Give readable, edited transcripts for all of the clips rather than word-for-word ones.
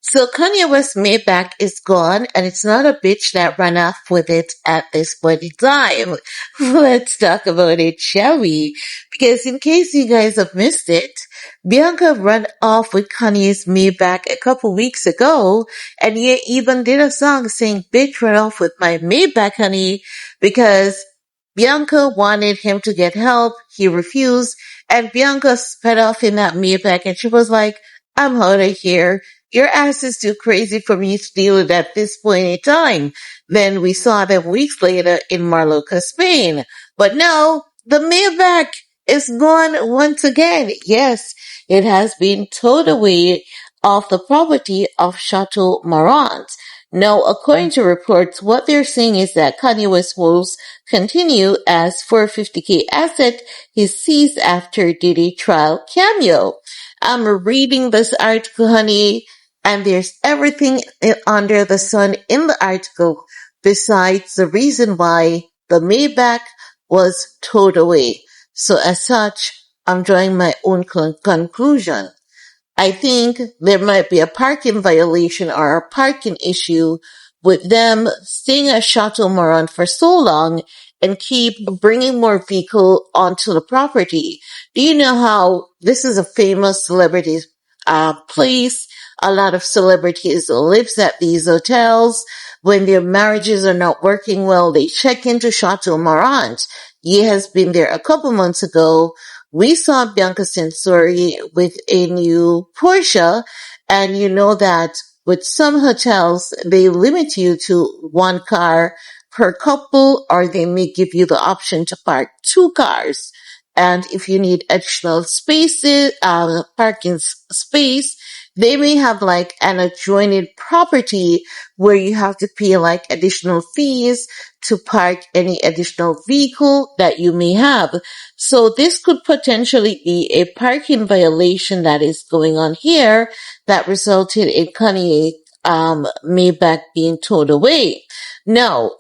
So Kanye West's Maybach is gone, and it's not a bitch that ran off with it at this point in time. Let's talk about it, shall we? Because in case you guys have missed it, Bianca ran off with Kanye's Maybach a couple weeks ago, and he even did a song saying, "Bitch ran off with my Maybach, honey," because Bianca wanted him to get help. He refused, and Bianca sped off in that Maybach, and she was like, "I'm out of here. Your ass is too crazy for me to deal with at this point in time." Then we saw them weeks later in Mallorca, Spain. But now the Maybach is gone once again. Yes, it has been towed away off the property of Chateau Marant. Now, according to reports, what they're saying is that Kanye West woes continue as 450K asset is seized after Diddy trial cameo. I'm reading this article, honey, and there's everything under the sun in the article besides the reason why the Maybach was towed away. So as such, I'm drawing my own conclusion. I think there might be a parking violation or a parking issue with them staying at Chateau Marant for so long and keep bringing more people onto the property. Do you know how this is a famous celebrity place? A lot of celebrities lives at these hotels. When their marriages are not working well, they check into Chateau Marant. Ye has been there a couple months ago. We saw Bianca Censori with a new Porsche, and you know that with some hotels, they limit you to one car per couple, or they may give you the option to park two cars. And if you need additional spaces, parking space, they may have like an adjoining property where you have to pay like additional fees to park any additional vehicle that you may have. So this could potentially be a parking violation that is going on here that resulted in Kanye Maybach being towed away. Now,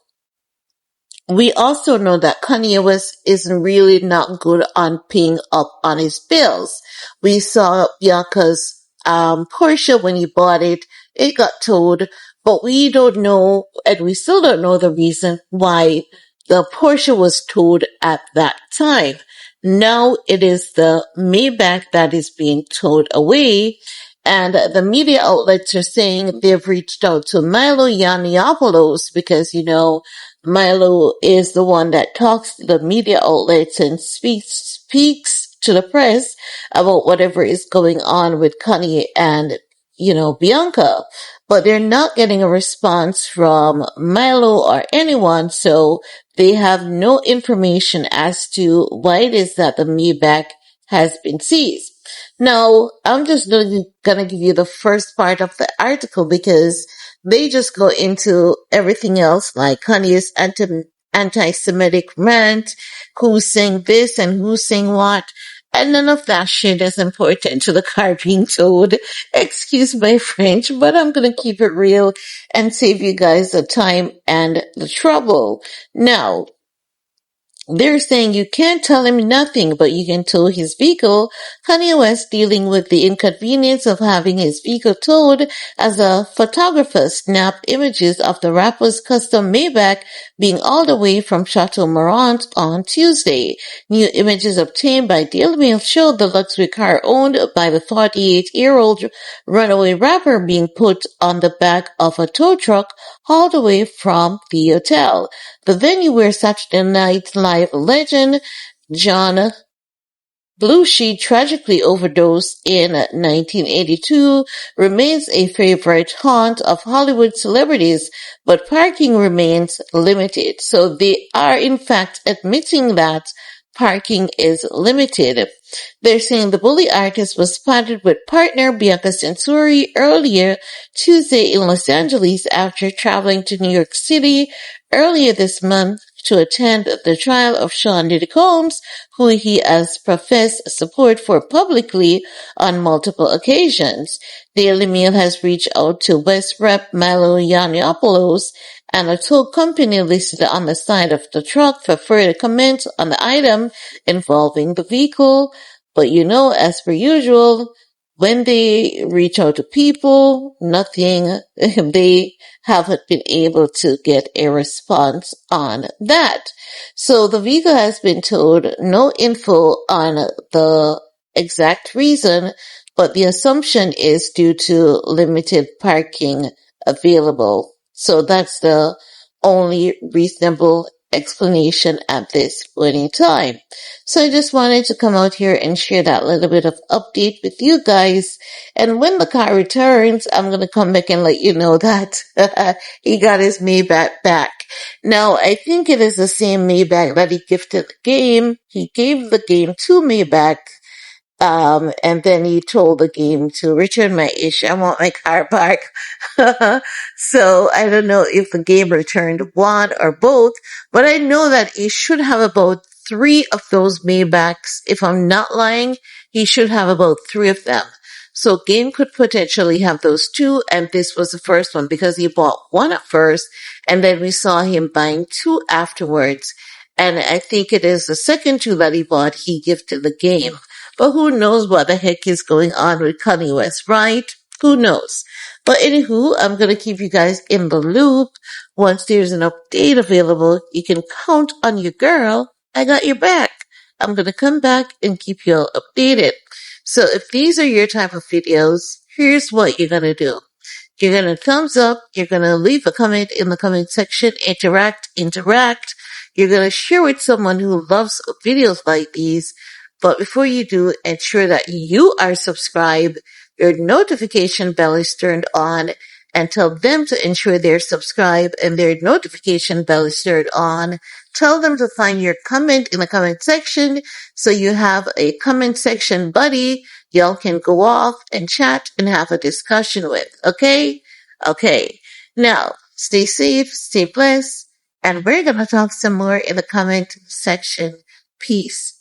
we also know that Kanye West isn't really not good on paying up on his bills. We saw Bianca's Porsche when he bought it. It got towed, but we don't know, and we still don't know the reason why the Porsche was towed at that time. Now it is the Maybach that is being towed away. And the media outlets are saying they've reached out to Milo Yiannopoulos because, you know, Milo is the one that talks to the media outlets and speaks to the press about whatever is going on with Kanye and, you know, Bianca. But they're not getting a response from Milo or anyone, so they have no information as to why it is that the Maybach has been seized. Now, I'm just gonna give you the first part of the article because they just go into everything else, like Kanye's anti-Semitic rant, who's saying this and who's saying what, and none of that shit is important to the car being towed. Excuse my French, but I'm gonna keep it real and save you guys the time and the trouble. Now, they're saying you can't tell him nothing, but you can tow his vehicle. Kanye West dealing with the inconvenience of having his vehicle towed as a photographer snapped images of the rapper's custom Maybach being all the way from Chateau Marant on Tuesday. New images obtained by Daily Mail showed the luxury car owned by the 48-year-old runaway rapper being put on the back of a tow truck hauled away from the hotel. The venue where Saturday Night Live legend John Belushi tragically overdosed in 1982 remains a favorite haunt of Hollywood celebrities, but parking remains limited. So they are in fact admitting that parking is limited. They're saying the bully artist was spotted with partner Bianca Censori earlier Tuesday in Los Angeles after traveling to New York City earlier this month to attend the trial of Sean Diddy Combs, who he has professed support for publicly on multiple occasions. Daily Mail has reached out to West Rep Milo Yiannopoulos and a tow company listed on the side of the truck for further comment on the item involving the vehicle. But you know, as per usual, when they reach out to people, nothing, they haven't been able to get a response on that. So the Viga has been told no info on the exact reason, but the assumption is due to limited parking available. So that's the only reasonable explanation at this point in time. So I just wanted to come out here and share that little bit of update with you guys. And when the car returns, I'm going to come back and let you know that he got his Maybach back. Now, I think it is the same Maybach that he gifted the game. He gave the game to Maybach. And then he told the game to return my issue. I want my car back. So I don't know if the game returned one or both, but I know that he should have about 3 of those Maybachs. If I'm not lying, he should have about 3 of them. So game could potentially have those 2, and this was the first one because he bought 1 at first, and then we saw him buying 2 afterwards. And I think it is the second 2 that he bought, he gifted the game. But who knows what the heck is going on with Kanye West, right? Who knows? But anywho, I'm going to keep you guys in the loop. Once there's an update available, you can count on your girl. I got your back. I'm going to come back and keep you all updated. So if these are your type of videos, here's what you're going to do. You're going to thumbs up. You're going to leave a comment in the comment section. Interact. You're going to share with someone who loves videos like these. But before you do, ensure that you are subscribed, your notification bell is turned on, and tell them to ensure they're subscribed and their notification bell is turned on. Tell them to find your comment in the comment section so you have a comment section buddy y'all can go off and chat and have a discussion with. Okay? Okay. Now, stay safe, stay blessed, and we're going to talk some more in the comment section. Peace.